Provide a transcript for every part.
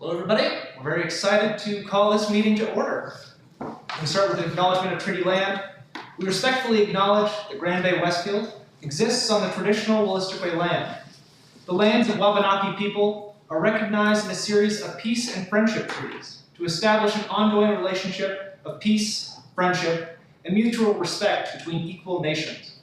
Hello everybody, we're very excited to call this meeting to order. We start with the acknowledgement of treaty land. We respectfully acknowledge that Grand Bay-Westfield exists on the traditional Wolastoqey land. The lands of Wabanaki people are recognized in a series of peace and friendship treaties to establish an ongoing relationship of peace, friendship, and mutual respect between equal nations.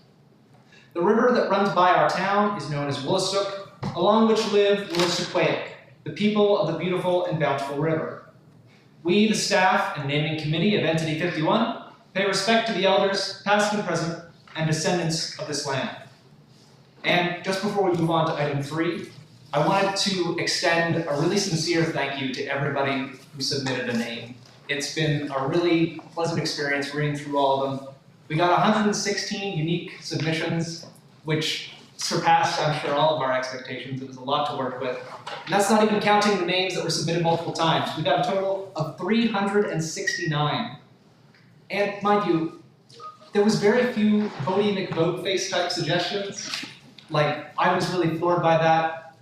The river that runs by our town is known as Wolastoq, along which live Wolastoqeyik, the people of the beautiful and bountiful river. We, the staff and naming committee of Entity 51, pay respect to the elders, past and present, and descendants of this land. And just before we move on to item 3, I wanted to extend a really sincere thank you to everybody who submitted a name. It's been a really pleasant experience reading through all of them. We got 116 unique submissions, which surpassed, I'm sure, all of our expectations. It was a lot to work with. And that's not even counting the names that were submitted multiple times. We got a total of 369. And mind you, there was very few Vote McVote-face type suggestions. Like, I was really floored by that.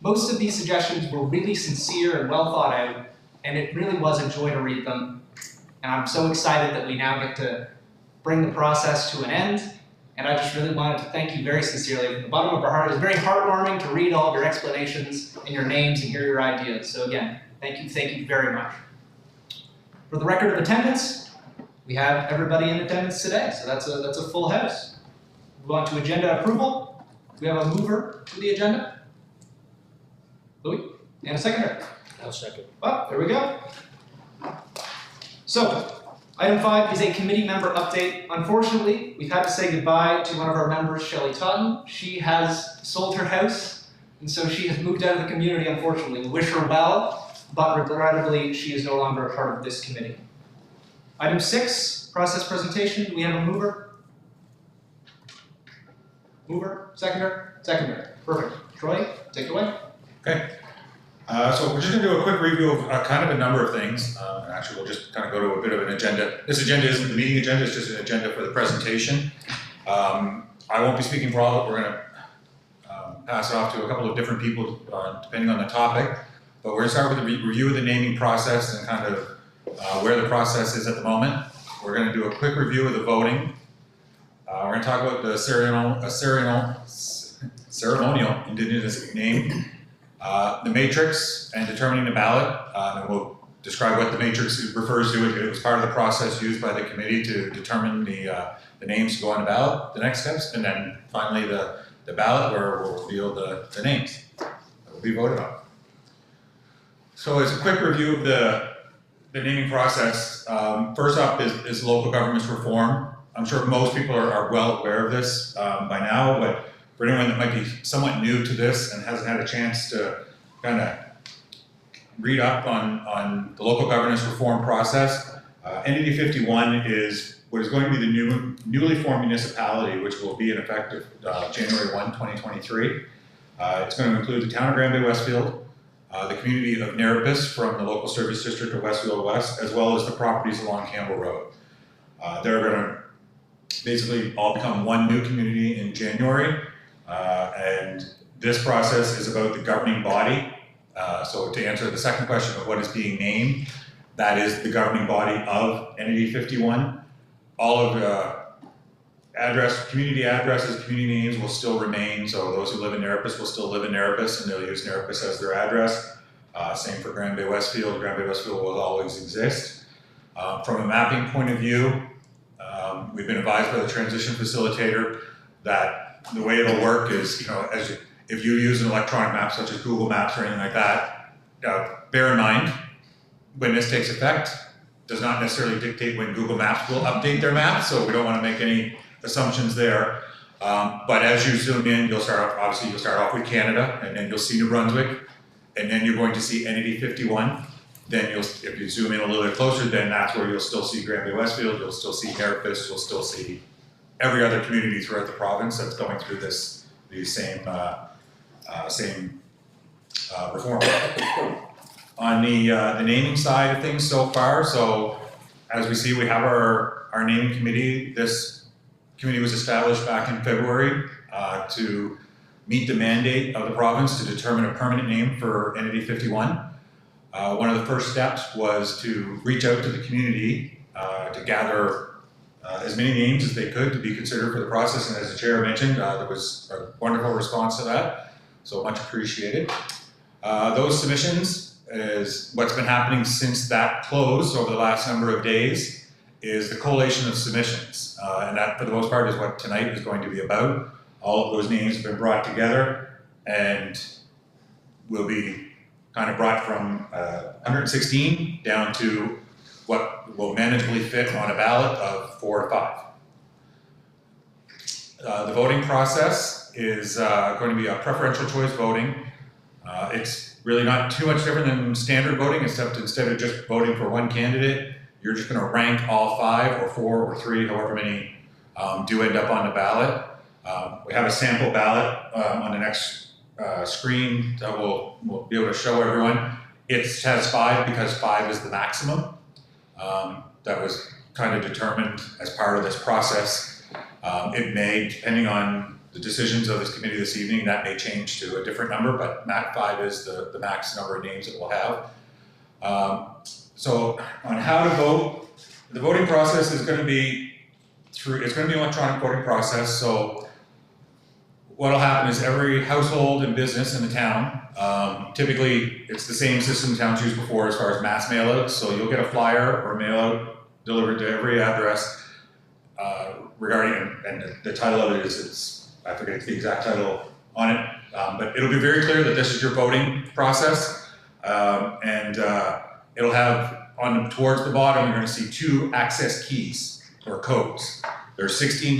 Most of these suggestions were really sincere and well thought out, and it really was a joy to read them. And I'm so excited that we now get to bring the process to an end. And I just really wanted to thank you very sincerely from the bottom of our heart. It was very heartwarming to read all of your explanations and your names and hear your ideas. So again, thank you very much. For the record of attendance, we have everybody in attendance today, so that's a full house. Move on to agenda approval. We have a mover to the agenda. Louis, and a seconder. I'll second. Oh, there we go. So, item 5 is a committee member update. Unfortunately, we've had to say goodbye to one of our members, Shelley Totten. She has sold her house, and so she has moved out of the community, unfortunately. We wish her well, but regrettably, she is no longer a part of this committee. Item 6, process presentation. Do we have a mover? Mover? Seconder? Seconder. Perfect. Troy, take it away. Okay. So we're just going to do a quick review of kind of a number of things. And actually, we'll just kind of go to a bit of an agenda. This agenda isn't the meeting agenda, it's just an agenda for the presentation. I won't be speaking for all of it. We're going to pass it off to a couple of different people depending on the topic. But we're going to start with a review of the naming process and kind of where the process is at the moment. We're going to do a quick review of the voting. We're going to talk about the ceremonial Indigenous name. The matrix and determining the ballot, and we'll describe what the matrix refers to. It was part of the process used by the committee to determine the names to go on the ballot, the next steps, and then finally the ballot where we'll reveal the names that will be voted on. So as a quick review of the naming process, first up is local governments reform. I'm sure most people are well aware of this by now, but for anyone that might be somewhat new to this and hasn't had a chance to kind of read up on the local governance reform process, Entity 51 is what is going to be the newly formed municipality, which will be in effect January 1, 2023. It's going to include the town of Grand Bay-Westfield, the community of Nerepis from the local service district of Westfield West, as well as the properties along Campbell Road. They're going to basically all become one new community in January. And this process is about the governing body. So to answer the second question of what is being named, that is the governing body of Entity 51. All of the community addresses, community names will still remain. So those who live in Nerepis will still live in Nerepis and they'll use Nerepis as their address. Same for Grand Bay-Westfield. Grand Bay-Westfield will always exist. From a mapping point of view, we've been advised by the transition facilitator that the way it'll work is, if you use an electronic map such as Google Maps or anything like that, bear in mind, when this takes effect, does not necessarily dictate when Google Maps will update their map, so we don't want to make any assumptions there. But as you zoom in, you'll start off with Canada, and then you'll see New Brunswick, and then you're going to see Entity 51. Then if you zoom in a little bit closer, then that's where you'll still see Grand Bay-Westfield, you'll still see Nerepis, you'll still see every other community throughout the province that's going through these same reform. On the naming side of things so far, so as we see, we have our naming committee. This committee was established back in February to meet the mandate of the province to determine a permanent name for Entity 51. One of the first steps was to reach out to the community to gather as many names as they could to be considered for the process, and as the chair mentioned, there was a wonderful response to that, so much appreciated. Those submissions is what's been happening since that closed over the last number of days is the collation of submissions, and that for the most part is what tonight is going to be about. All of those names have been brought together and will be kind of brought from 116 down to what will manageably fit on a ballot of 4 to 5. The voting process is going to be a preferential choice voting. It's really not too much different than standard voting, except instead of just voting for one candidate, you're just going to rank all 5 or 4 or 3, however many do end up on the ballot. We have a sample ballot on the next screen that we'll be able to show everyone. It has 5 because 5 is the maximum. That was kind of determined as part of this process. It may, depending on the decisions of this committee this evening, that may change to a different number, but 5 is the max number of names that we'll have. So on how to vote, the voting process is going to be it's going to be an electronic voting process. So what'll happen is every household and business in the town, typically it's the same system towns used before as far as mass mailouts. So you'll get a flyer or mail out delivered to every address regarding, and the title of it is, I forget the exact title on it, but it'll be very clear that this is your voting process, and it'll have towards the bottom you're going to see 2 access keys or codes. There are 16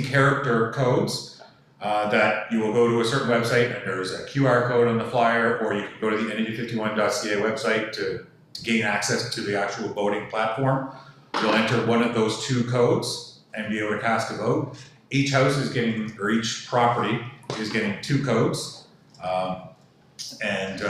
character codes that you will go to a certain website, and there's a QR code on the flyer, or you can go to the entity51.ca website to gain access to the actual voting platform. You'll enter one of those 2 codes and be able to cast a vote. Each house is getting, or each property is getting 2 codes, and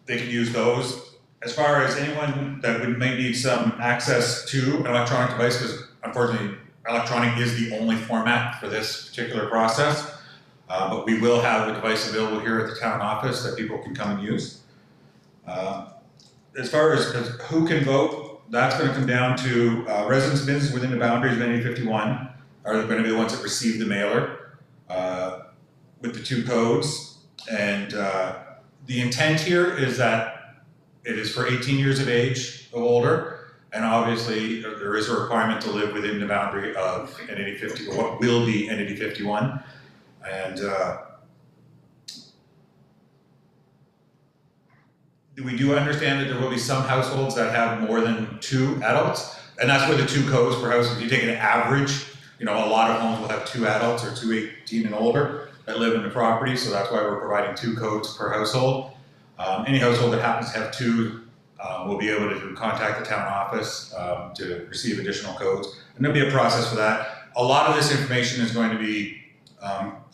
they can use those. As far as anyone that might need some access to an electronic device, because unfortunately electronic is the only format for this particular process, but we will have a device available here at the town office that people can come and use. As far as who can vote, that's going to come down to residents and businesses within the boundaries of NA 51 are going to be the ones that receive the mailer with the 2 codes. And the intent here is that it is for 18 years of age or older, and obviously there is a requirement to live within the boundary of NA 50, or what will be NA 51. And we do understand that there will be some households that have more than 2 adults, and that's where the 2 codes per house, if you take an average, a lot of homes will have 2 adults or 2 18 and older that live in the property, so that's why we're providing 2 codes per household. Any household that happens to have 2 will be able to contact the town office to receive additional codes, and there'll be a process for that. A lot of this information is going to be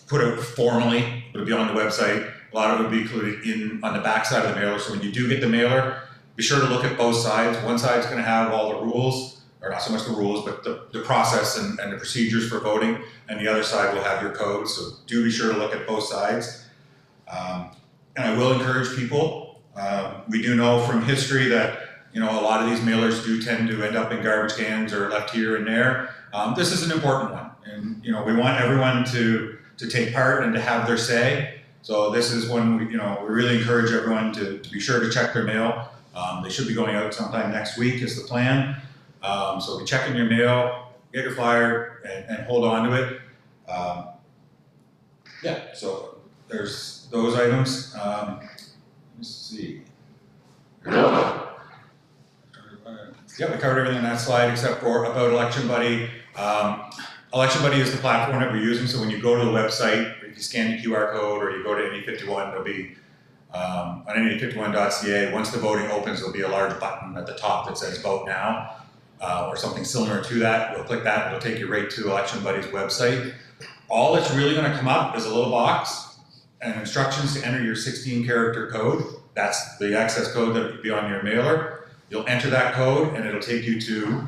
put out formally, it'll be on the website. A lot of it will be included on the back side of the mailer, so when you do get the mailer, be sure to look at both sides. One side's going to have all the rules, or not so much the rules, but the process and the procedures for voting, and the other side will have your codes, so do be sure to look at both sides. And I will encourage people, we do know from history that a lot of these mailers do tend to end up in garbage cans or left here and there. This is an important one, and we want everyone to take part and to have their say. So this is when we really encourage everyone to be sure to check their mail. They should be going out sometime next week is the plan. So be checking your mail, get your flyer, and hold on to it. Yeah, so there's those items. Let's see. Yeah, we covered everything on that slide except for about Election Buddy. Election Buddy is the platform that we're using, so when you go to the website, if you scan the QR code or you go to NA51, there'll be on NA51.ca, once the voting opens, there'll be a large button at the top that says Vote Now, or something similar to that. You'll click that, it'll take you right to Election Buddy's website. All that's really going to come up is a little box and instructions to enter your 16-character code. That's the access code that will be on your mailer. You'll enter that code and it'll take you to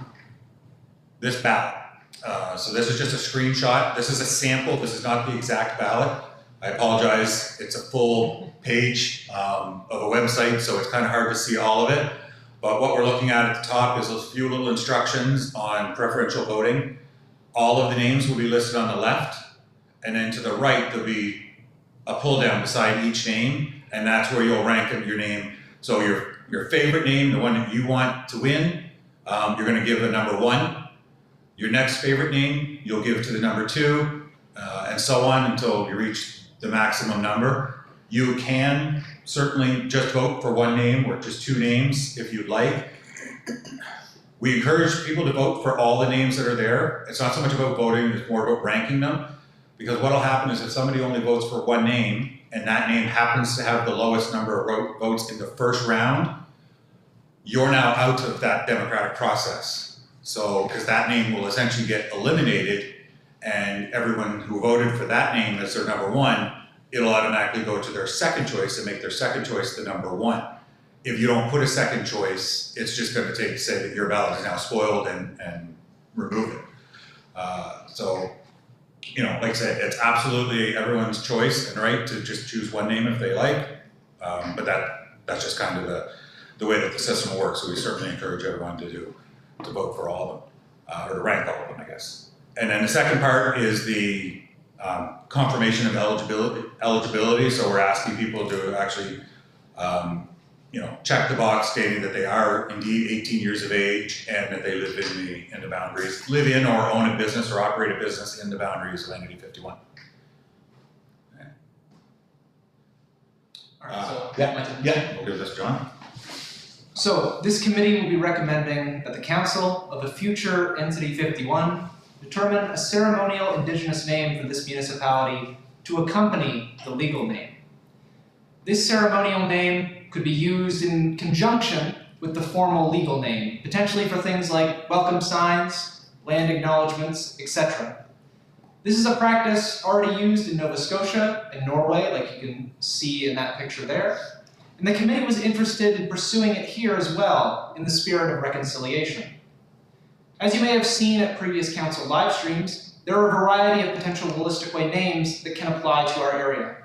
this ballot. So this is just a screenshot. This is a sample. This is not the exact ballot. I apologize, it's a full page of a website, so it's kind of hard to see all of it. But what we're looking at the top is a few little instructions on preferential voting. All of the names will be listed on the left, and then to the right there'll be a pull down beside each name, and that's where you'll rank your name. So your favorite name, the one that you want to win, you're going to give a number 1. Your next favorite name, you'll give to the number 2, and so on until you reach the maximum number. You can certainly just vote for one name or just 2 names if you'd like. We encourage people to vote for all the names that are there. It's not so much about voting, it's more about ranking them. Because what'll happen is if somebody only votes for one name and that name happens to have the lowest number of votes in the first round, you're now out of that democratic process. So, because that name will essentially get eliminated, and everyone who voted for that name as their number 1, it'll automatically go to their second choice and make their second choice the number 1. If you don't put a second choice, it's just going to say that your ballot is now spoiled and remove it. So, you know, like I said, it's absolutely everyone's choice and right to just choose one name if they like, but that's just kind of the way that the system works. So we certainly encourage everyone to vote for all of them, or to rank all of them, I guess. And then the second part is the confirmation of eligibility. So we're asking people to actually, you know, check the box stating that they are indeed 18 years of age and that they live in the boundaries, live in or own a business or operate a business in the boundaries of Entity 51. Okay. All right, so yeah, we'll give this to John. So this committee will be recommending that the council of the future Entity 51 determine a ceremonial Indigenous name for this municipality to accompany the legal name. This ceremonial name could be used in conjunction with the formal legal name, potentially for things like welcome signs, land acknowledgements, etc. This is a practice already used in Nova Scotia and Norway, like you can see in that picture there. And the committee was interested in pursuing it here as well, in the spirit of reconciliation. As you may have seen at previous council live streams, there are a variety of potential Wolastoqey names that can apply to our area.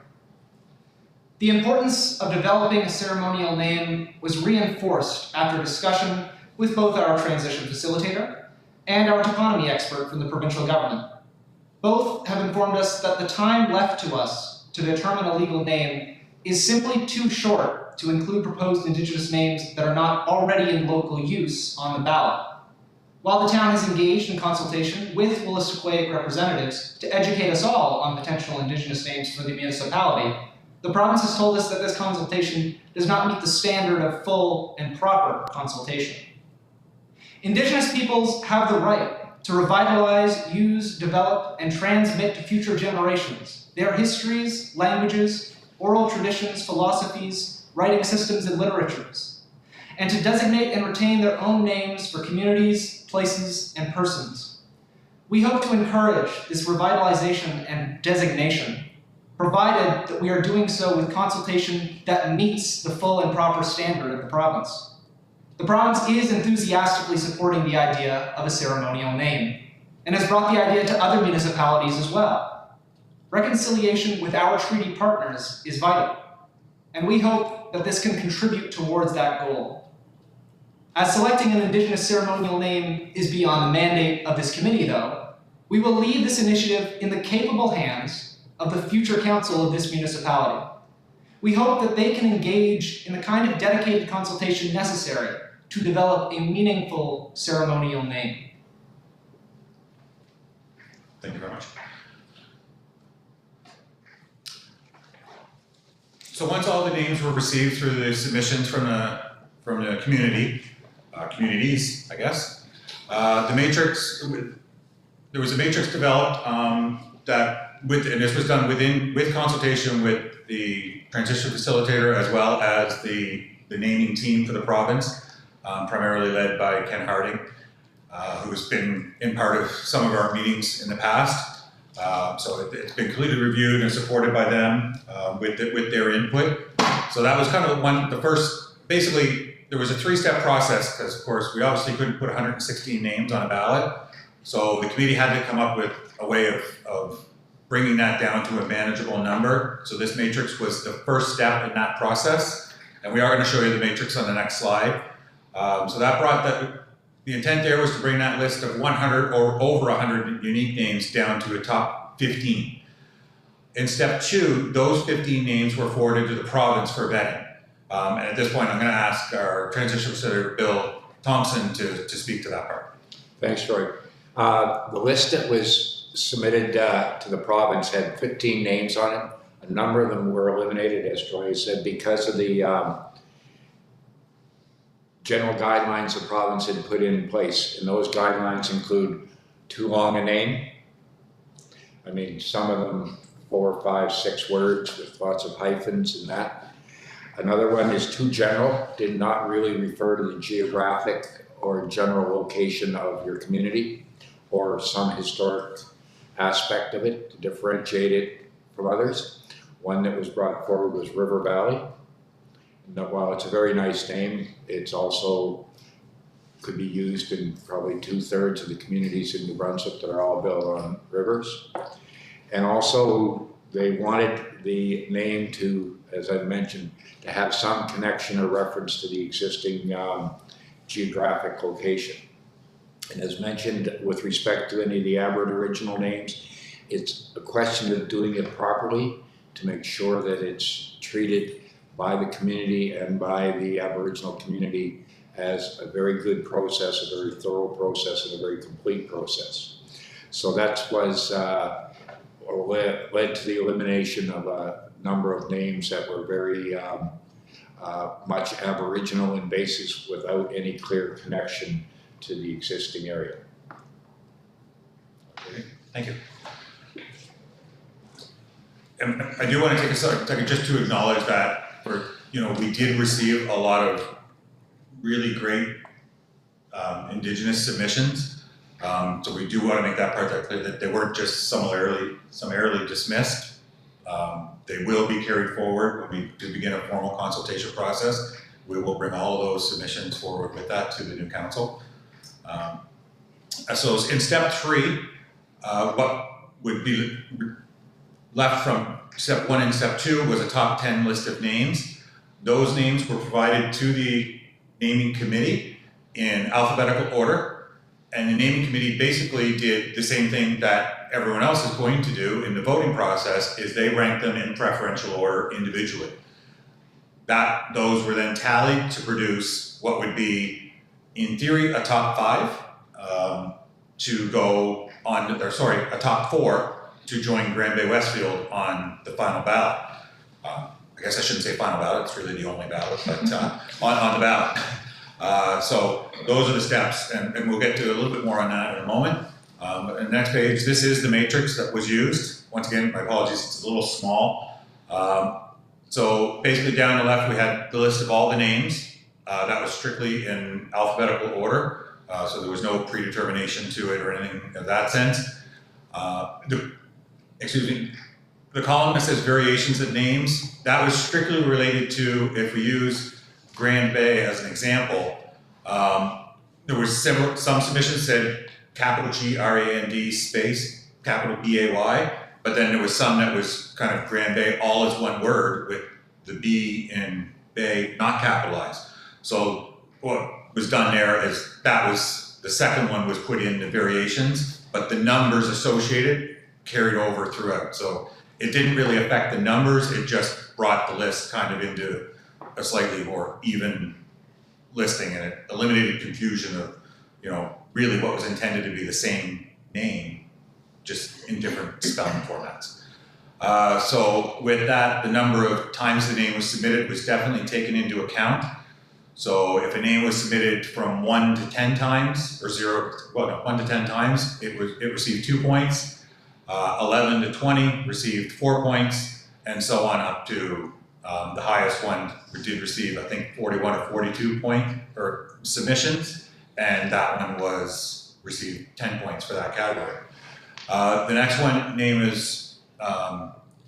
The importance of developing a ceremonial name was reinforced after discussion with both our transition facilitator and our toponymy expert from the provincial government. Both have informed us that the time left to us to determine a legal name is simply too short to include proposed Indigenous names that are not already in local use on the ballot. While the town has engaged in consultation with Wolastoqey representatives to educate us all on potential Indigenous names for the municipality, the province has told us that this consultation does not meet the standard of full and proper consultation. Indigenous peoples have the right to revitalize, use, develop, and transmit to future generations their histories, languages, oral traditions, philosophies, writing systems, and literatures, and to designate and retain their own names for communities, places, and persons. We hope to encourage this revitalization and designation, provided that we are doing so with consultation that meets the full and proper standard of the province. The province is enthusiastically supporting the idea of a ceremonial name, and has brought the idea to other municipalities as well. Reconciliation with our treaty partners is vital, and we hope that this can contribute towards that goal. As selecting an Indigenous ceremonial name is beyond the mandate of this committee, though, we will leave this initiative in the capable hands of the future council of this municipality. We hope that they can engage in the kind of dedicated consultation necessary to develop a meaningful ceremonial name. Thank you very much. So once all the names were received through the submissions from the communities, I guess, the matrix, there was a matrix developed and this was done with consultation with the transition facilitator as well as the naming team for the province, primarily led by Ken Harding, who's been in part of some of our meetings in the past. So it's been completely reviewed and supported by them with their input. So that was kind of the first, basically there was a 3-step process because of course we obviously couldn't put 116 names on a ballot. So the committee had to come up with a way of bringing that down to a manageable number. So this matrix was the first step in that process. And we are going to show you the matrix on the next slide. So that brought the intent there was to bring that list of 100 or over 100 unique names down to a top 15. In step 2, those 15 names were forwarded to the province for vetting. And at this point, I'm going to ask our Transition Secretary, Bill Thompson, to speak to that part. Thanks, Troy. The list that was submitted to the province had 15 names on it. A number of them were eliminated, as Troy said, because of the general guidelines the province had put in place. And those guidelines include too long a name. I mean, some of them 4, 5, 6 words with lots of hyphens and that. Another one is too general, did not really refer to the geographic or general location of your community or some historic aspect of it to differentiate it from others. One that was brought forward was River Valley. And while it's a very nice name, it's also could be used in probably 2/3 of the communities in New Brunswick that are all built on rivers. And also they wanted the name to, as I mentioned, to have some connection or reference to the existing geographic location. And as mentioned, with respect to any of the Aboriginal names, it's a question of doing it properly to make sure that it's treated by the community and by the Aboriginal community as a very good process, a very thorough process, and a very complete process. So that was led to the elimination of a number of names that were very much Aboriginal in basis without any clear connection to the existing area. Okay, thank you. And I do want to take a second just to acknowledge that we did receive a lot of really great Indigenous submissions. So we do want to make that part clear that they weren't just summarily dismissed. They will be carried forward when we do begin a formal consultation process. We will bring all of those submissions forward with that to the new council. So in step 3, what would be left from step 1 and step 2 was a top 10 list of names. Those names were provided to the naming committee in alphabetical order, and the naming committee basically did the same thing that everyone else is going to do in the voting process, is they ranked them in preferential order individually. Those were then tallied to produce what would be, in theory, a top 5 to go on, a top 4 to join Bay-Westfield on the final ballot. I guess I shouldn't say final ballot, it's really the only ballot, but on the ballot. So those are the steps, and we'll get to a little bit more on that in a moment. The next page, this is the matrix that was used. Once again, my apologies, it's a little small. So basically down the left, we had the list of all the names. That was strictly in alphabetical order, so there was no predetermination to it or anything of that sense. The column that says variations of names, that was strictly related to, if we use Grand Bay as an example, there was some submissions said capital G-R-A-N-D space, capital B-A-Y, but then there was some that was kind of Grand Bay all as one word with the B in Bay not capitalized. So what was done there is the second one was put in the variations, but the numbers associated carried over throughout. So it didn't really affect the numbers, it just brought the list kind of into a slightly more even listing, and it eliminated confusion of, really what was intended to be the same name, just in different spelling formats. So with that, the number of times the name was submitted was definitely taken into account. So if a name was submitted from 1 to 10 times, or 1 to 10 times, it received 2 points. 11 to 20 received 4 points, and so on up to the highest one did receive, I think, 41 or 42 submissions, and that one received 10 points for that category. The next one, name is,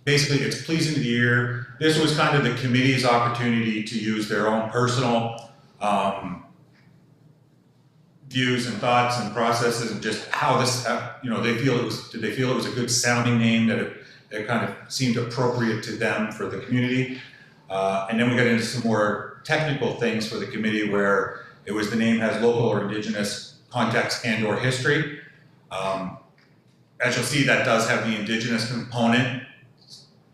basically it's pleasing to the ear. This was kind of the committee's opportunity to use their own personal views and thoughts and processes and just how this, you know, did they feel it was a good sounding name, that it kind of seemed appropriate to them for the community. And then we got into some more technical things for the committee where it was the name has local or Indigenous context and or history. As you'll see, that does have the Indigenous component.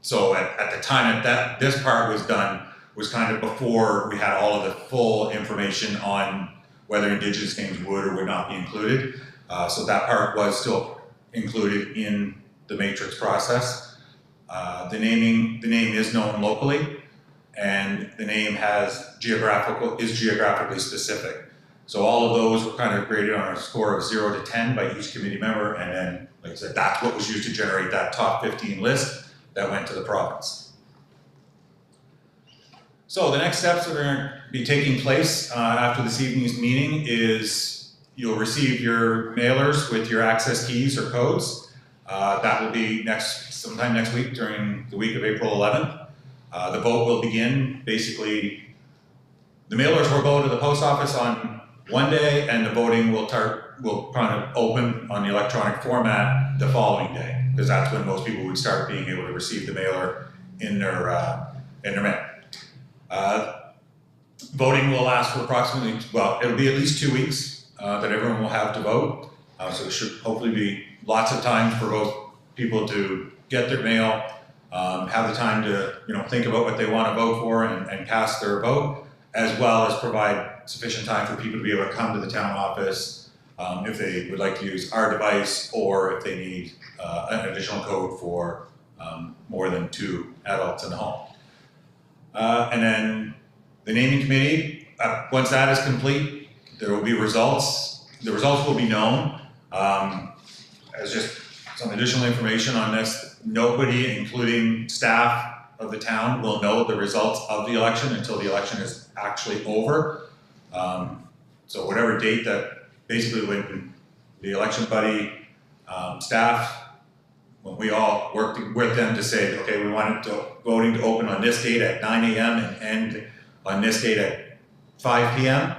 So at the time that this part was done was kind of before we had all of the full information on whether Indigenous names would or would not be included. So that part was still included in the matrix process. The name is known locally, and the name is geographically specific. So all of those were kind of graded on a score of 0 to 10 by each committee member, and then, like I said, that's what was used to generate that top 15 list that went to the province. So the next steps that are going to be taking place after this evening's meeting is you'll receive your mailers with your access keys or codes. That will be sometime next week during the week of April 11th. The vote will begin. Basically, the mailers will go to the post office on one day, and the voting will kind of open on the electronic format the following day, because that's when most people would start being able to receive the mailer in their mail. Voting will last for approximately, well, it'll be at least 2 weeks that everyone will have to vote. So there should hopefully be lots of time for both people to get their mail, have the time to think about what they want to vote for and cast their vote, as well as provide sufficient time for people to be able to come to the town office if they would like to use our device, or if they need an additional code for more than 2 adults in the home. And then the naming committee, once that is complete, there will be results. The results will be known. As just some additional information on this, nobody, including staff of the town, will know the results of the election until the election is actually over. So whatever date that, basically when the election buddy staff, when we all worked with them to say, okay, we want voting to open on this date at 9 a.m. and end on this date at 5 p.m.,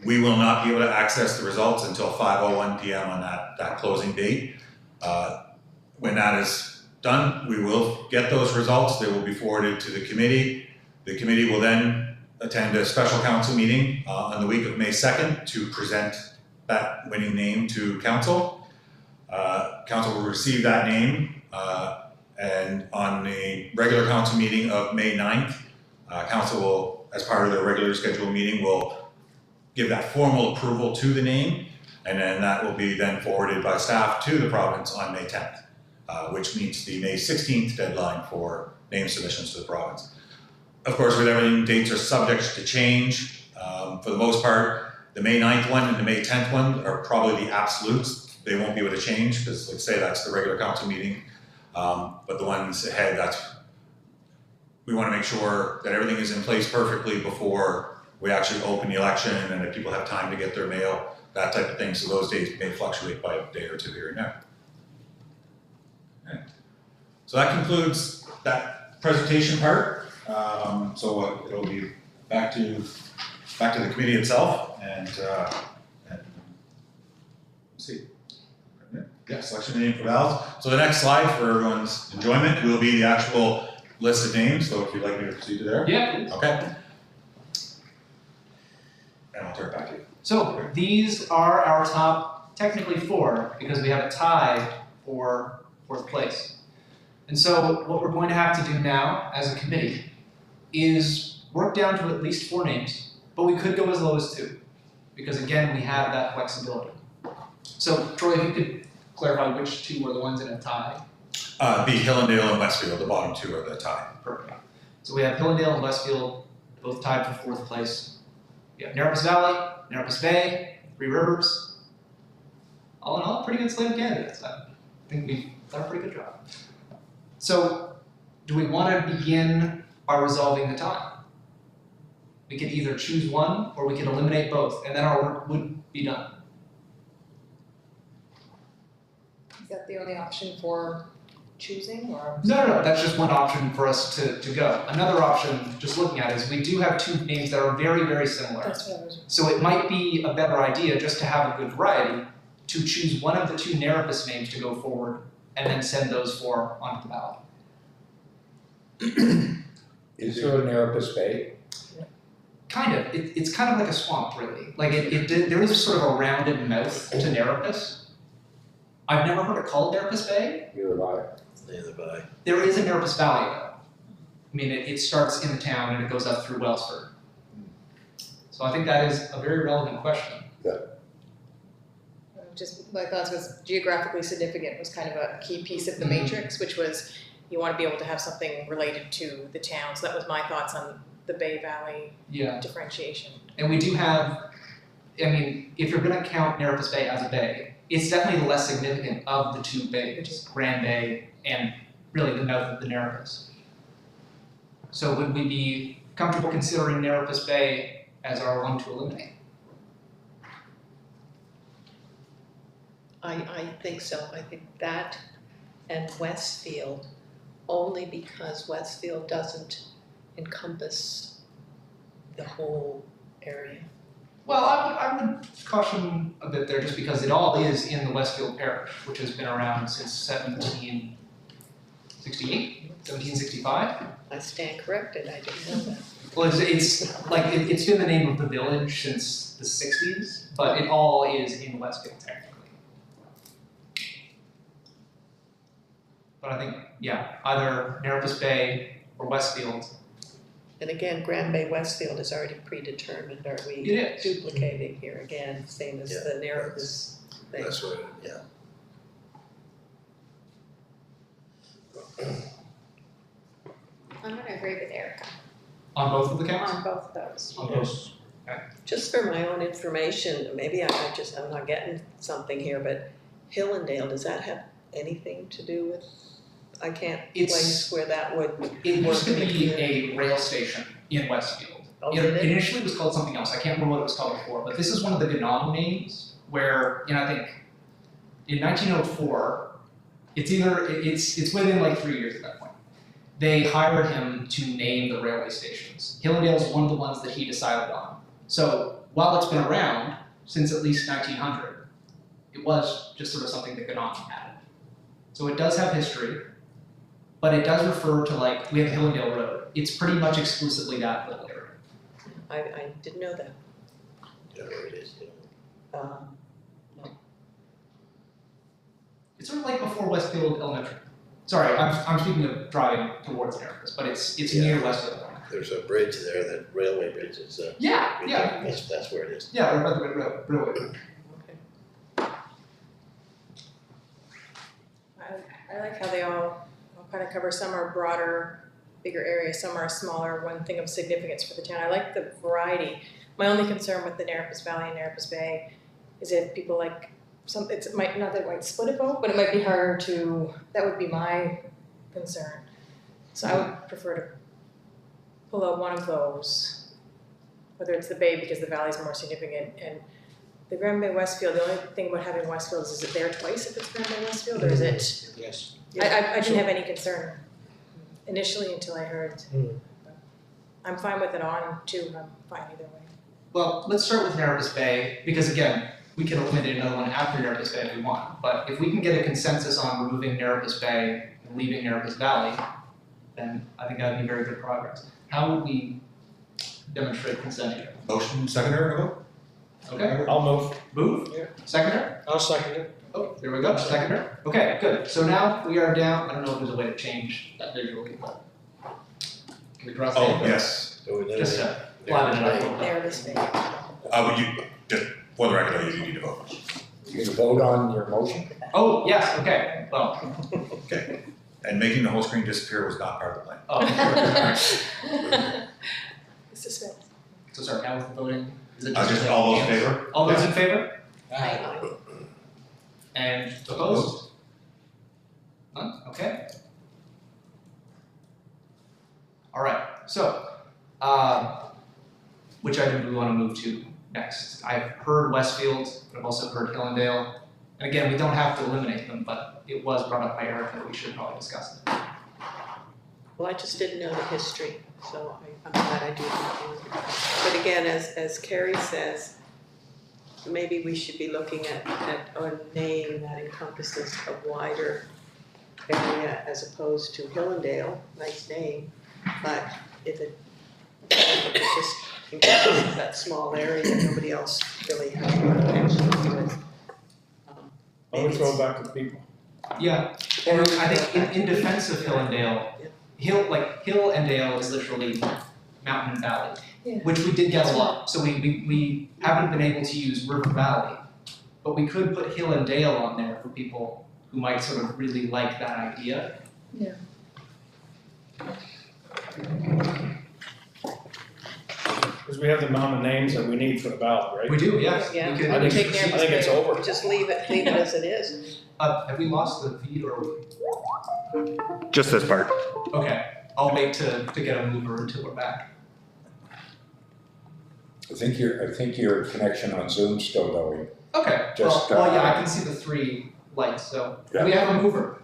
we will not be able to access the results until 5:01 p.m. on that closing date. When that is done, we will get those results. They will be forwarded to the committee. The committee will then attend a special council meeting on the week of May 2nd to present that winning name to council. Council will receive that name, and on the regular council meeting of May 9th, council will, as part of their regular scheduled meeting, will give that formal approval to the name, and then that will be then forwarded by staff to the province on May 10th, which meets the May 16th deadline for name submissions to the province. Of course, with everything, dates are subject to change. For the most part, the May 9th one and the May 10th one are probably the absolutes. They won't be able to change because, like say, that's the regular council meeting. But the ones ahead, we want to make sure that everything is in place perfectly before we actually open the election, and that people have time to get their mail, that type of thing. So those dates may fluctuate by a day or two here and there. Okay. So that concludes that presentation part. So it'll be back to the committee itself, and let's see. Yeah, selection name for ballots. So the next slide, for everyone's enjoyment, will be the actual list of names. So if you'd like me to proceed to there. Yeah, please. Okay. And I'll turn it back to you. So these are our top, technically 4, because we have a tie for 4th place. And so what we're going to have to do now as a committee is work down to at least 4 names, but we could go as low as 2, because again, we have that flexibility. So Troy, if you could clarify which 2 were the ones in a tie. Be Hillendale and Westfield, the bottom 2 are the tie. Perfect. So we have Hillendale and Westfield, both tied for 4th place. We have Narrapus Valley, Narrapus Bay, 3 Rivers. All in all, pretty good slate of candidates. I think we've done a pretty good job. So, do we want to begin by resolving the tie? We could either choose one, or we could eliminate both, and then our work would be done. Is that the only option for choosing, or? No, that's just one option for us to go. Another option, just looking at it, is we do have two names that are very, very similar. That's what I was. So it might be a better idea, just to have a good variety, to choose one of the two Nerapus names to go forward and then send those four onto the ballot. Is there a Nerapus Bay? Kind of. It's kind of like a swamp, really. Like there is sort of a rounded mouth to Nerapus. I've never heard it called Nerapus Bay. Neither have I. Neither have I. There is a Nerapus Valley, though. I mean, it starts in the town and it goes up through Wellsford. So I think that is a very relevant question. Just my thoughts was geographically significant was kind of a key piece of the matrix, which was you want to be able to have something related to the town. So that was my thoughts on the Bay Valley differentiation. And we do have, I mean, if you're going to count Nerapus Bay as a bay, it's definitely the less significant of the two bays, Grand Bay and really the mouth of the Nerapus. So would we be comfortable considering Nerapus Bay as our one to eliminate? I think so. I think that and Westfield, only because Westfield doesn't encompass the whole area. Well, I would caution a bit there just because it all is in the Westfield Parish, which has been around since 1768, 1765. I stand corrected, I didn't know that. Well, it's like, it's been the name of the village since the 60s, but it all is in Westfield technically. But I think, yeah, either Nerapus Bay or Westfield. And again, Grand Bay Westfield is already predetermined. Are we It is. duplicating here again, same as the Nerapus thing? That's what, yeah. I'm gonna agree with Erica On both of the counts? on both of those. On both. Just for my own information, maybe I'm not getting something here, but Hillendale, does that have anything to do with, I can't place where that would It used to work in be here. a rail station in Westfield. Oh, It did it? initially was called something else. I can't remember what it was called before, but this is one of the Ganong names where, I think in 1904, it's within like 3 years at that point. They hired him to name the railway stations. Hillendale is one of the ones that he decided on. So while it's been around since at least 1900, it was just sort of something that Ganong added. So it does have history, but it does refer to we have Hillendale Road. It's pretty much exclusively that little area. I didn't know that. Yeah, there it is. It's sort of like before Westfield Elementary. Sorry, I'm speaking of driving towards Nerapus, but it's near Westfield Elementary. There's a bridge there, that railway bridge, it's Yeah. that's where it is. Yeah, right by the railway. Okay. I like how they all kind of cover, some are broader, bigger areas, some are smaller, one thing of significance for the town. I like the variety. My only concern with the Nerapus Valley and Nerapus Bay is if people not that it might split a vote, but it might be harder to, that would be my concern. So I would prefer to pull out one of those, whether it's the Bay because the Valley's more significant, and the Grand Bay Westfield, the only thing about having Westfield is it there twice if it's Grand Bay Westfield, or is it? Yes. I didn't have any concern initially until I heard. I'm fine with it on too, I'm fine either way. Well, let's start with Nerapus Bay, because again, we can eliminate another one after Nerapus Bay if we want. But if we can get a consensus on removing Nerapus Bay and leaving Nerapus Valley, then I think that would be very good progress. How would we demonstrate consent here? Motion, seconder, vote? Okay, I'll move. move? Yeah. Seconder? I'll second it. Oh, there we go, seconder. Okay, good. So now we are down, I don't know if there's a way to change that visually, but can we cross Oh, that? yes. So we Just to flatten it up a little bit. Nerapus Bay. Would you, just for the record, though, you do need to vote. You can vote on your motion? Oh, yes, okay, well, Okay. And making the whole screen disappear was not part of the plan. oh, alright. Suspense. So sorry, now with the voting, is it Just all those in favor? All those in favor? Aye. And opposed? None, okay. Alright, so, which item do we want to move to next? I've heard Westfield, but I've also heard Hillendale, And again, we don't have to eliminate them, but it was brought up by Eric that we should probably discuss it. Well, I just didn't know the history, so I'm glad I do know. But again, as Carrie says, maybe we should be looking at a name that encompasses a wider area as opposed to Hillendale, nice name, but if it just encompasses that small area and nobody else really has a connection to it. I would throw it back to the people. Yeah, and I think in defense of Hill and Dale, Hill and Dale is literally mountain and valley, Yeah. which we did get a lot. So we haven't been able to use River Valley, but we could put Hill and Dale on there for people who might sort of really like that idea. Yeah. Because we have the amount of names that we need for the ballot, right? We do, yes. Yeah. We could, I we think, could Take I think it's over. Just leave it as it is. have we lost the feed or? Just this part. Okay, I'll wait to get a mover until we're back. I think your connection on Zoom's still going. Okay, Just, well, yeah, I can see the 3 lights, so Yeah. we have a mover.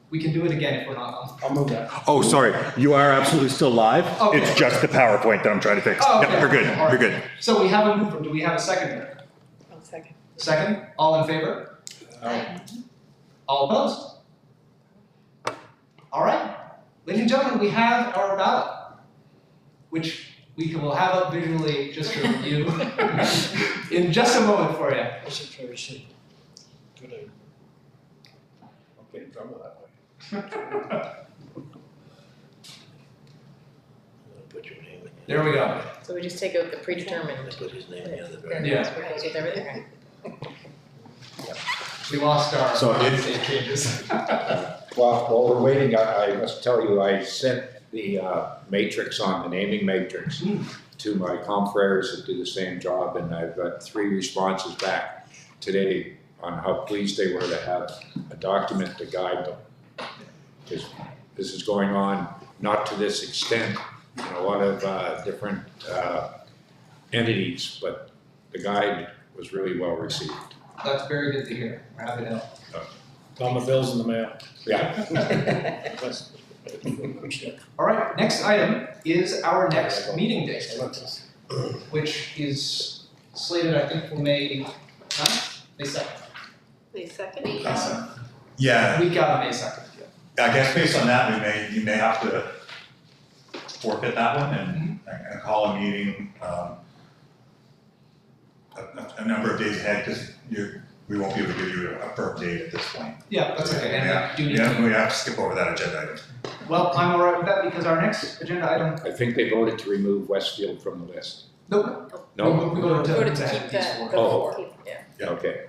We can do it again if we're not on. I'll move that. Oh, sorry. You are absolutely still live. Okay. It's just the PowerPoint that I'm trying to fix. Oh, okay. Yep, you're good. All right. You're good. So we have a mover, do we have a seconder? 1 second. Second, all in favor? All opposed? All right, ladies and gentlemen, we have our ballot, which will have up visually just to review in just a moment for you. I should try to see. Good idea. I'll get in trouble that way. Put your name in. There we go. So we just take out the predetermined. Put his name in the And very. Yeah. that's what goes with everything, right? We lost our So save changes. While we're waiting, I must tell you, I sent the matrix on the naming matrix to my confreres that do the same job, and I've got 3 responses back today on how pleased they were to have a document to guide them. Because this is going on, not to this extent, in a lot of different entities, but the guide was really well received. That's very good to hear. We're happy to help. Tell them the bill's in the mail. Yeah. All right, next item is our next meeting date, which is slated, I think, for May 9th? May 2nd. May 2nd? Yeah, Week out of May 2nd, yeah. I guess based on that, you may have to forfeit that one and call a meeting, a number of days ahead, because we won't be able to give you a firm date at this point. Yeah, that's okay. And Yeah, we do need yeah, to. we have to skip over that agenda item. Well, I'm all right with that because our next agenda item. I think they voted to remove Westfield from the list. Nope. No? We go to Voted to the keep these that, 4. the Oh. 4, yeah. Okay.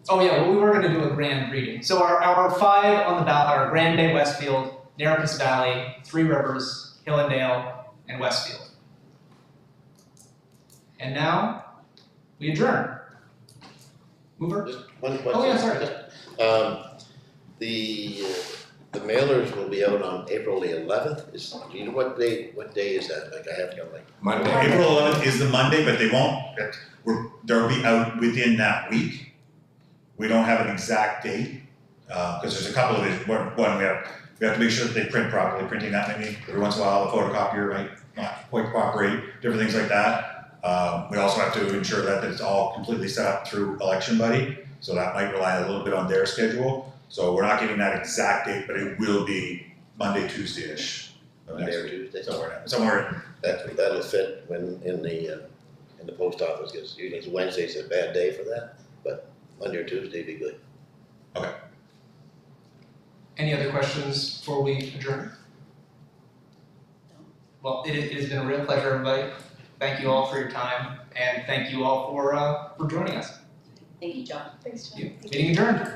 Oh yeah, well we were gonna do a grand reading. So our 5 on the ballot are Grand Bay, Westfield, Narrapus Valley, 3 Rivers, Hillendale, and Westfield. And now, we adjourn. Mover? Just one question. Oh yeah, sorry. The mailers will be out on April the 11th. Do you know what day is that? Like I have to go like. Monday. April 11th is the Monday, but they won't, they'll be out within that week. We don't have an exact date, because there's a couple of issues. One, we have to make sure that they print properly, printing that many, every once in a while, the photocopier might not quite cooperate, different things like that. We also have to ensure that it's all completely set up through Election Buddy, so that might rely a little bit on their schedule. So we're not giving that exact date, but it will be Monday, Tuesday-ish of Monday next or week. Tuesday? Somewhere That'll fit when in the post office, because usually Wednesday's a bad day for that, but Monday or Tuesday would be good. Any other questions before we adjourn? Well, it has been a real pleasure, everybody. Thank you all for your time, and thank you all for joining us. Thank you, John. Thanks, John. Meeting adjourned.